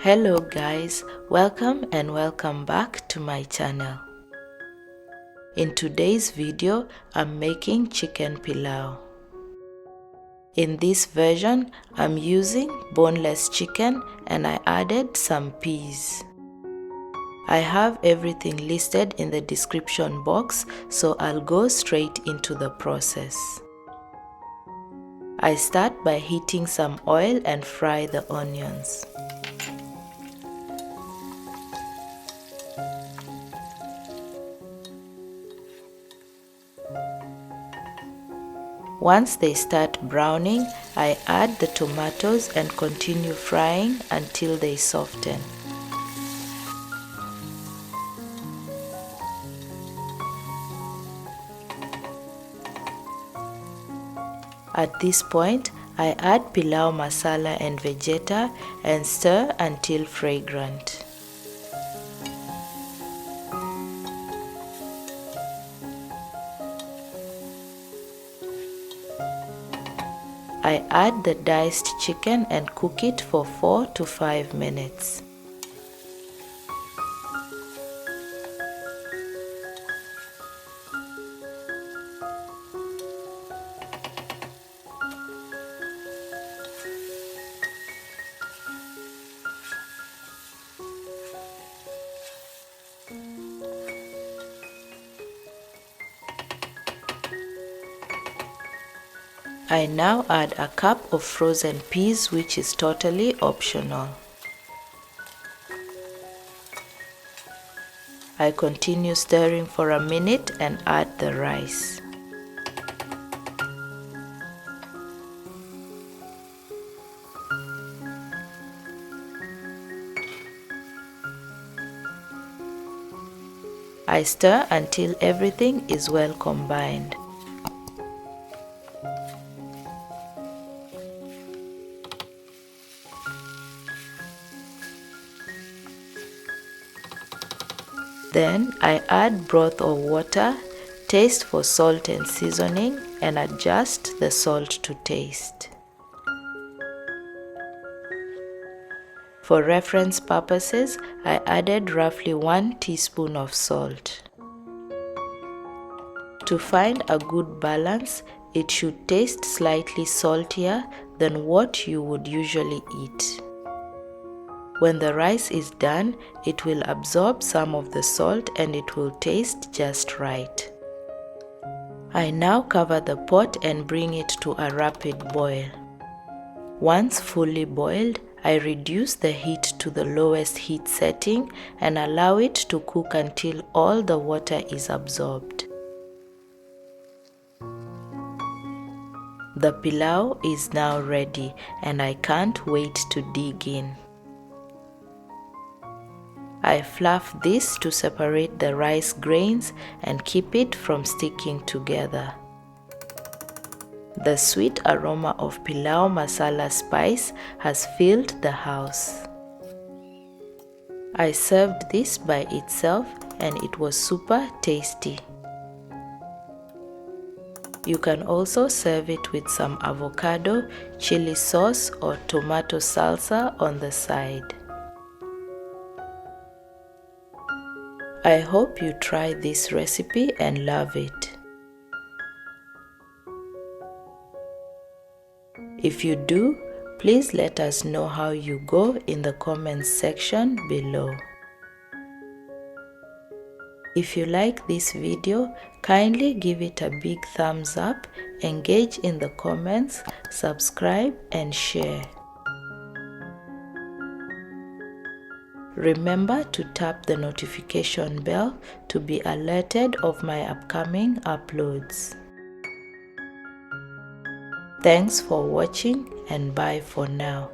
Hello guys, welcome back to my channel. In today's video, I'm making chicken pilau. In this version, I'm using boneless chicken and I added some peas. I have everything listed in the description box, so I'll go straight into the process. I start by heating some oil and fry the onions. Once they start browning, I add the tomatoes and continue frying until they soften. At this point, I add pilau masala and vegeta and stir until fragrant. I add the diced chicken and cook it for 4 to 5 minutes. I now add a cup of frozen peas, which is totally optional. I continue stirring for a minute and add the rice. I stir until everything is well combined. Then I add broth or water, taste for salt and seasoning, and adjust the salt to taste. For reference purposes, I added roughly 1 teaspoon of salt. To find a good balance, it should taste slightly saltier than what you would usually eat. When the rice is done, it will absorb some of the salt and it will taste just right. I now cover the pot and bring it to a rapid boil. Once fully boiled, I reduce the heat to the lowest heat setting and allow it to cook until all the water is absorbed. The pilau is now ready and I can't wait to dig in. I fluff this to separate the rice grains and keep it from sticking together. The sweet aroma of pilau masala spice has filled the house. I served this by itself and it was super tasty. You can also serve it with some avocado, chili sauce or tomato salsa on the side. I hope you try this recipe and love it. If you do, please let us know how you go in the comments section below. If you like this video, kindly give it a big thumbs up, engage in the comments, subscribe and share. Remember to tap the notification bell to be alerted of my upcoming uploads. Thanks for watching and bye for now.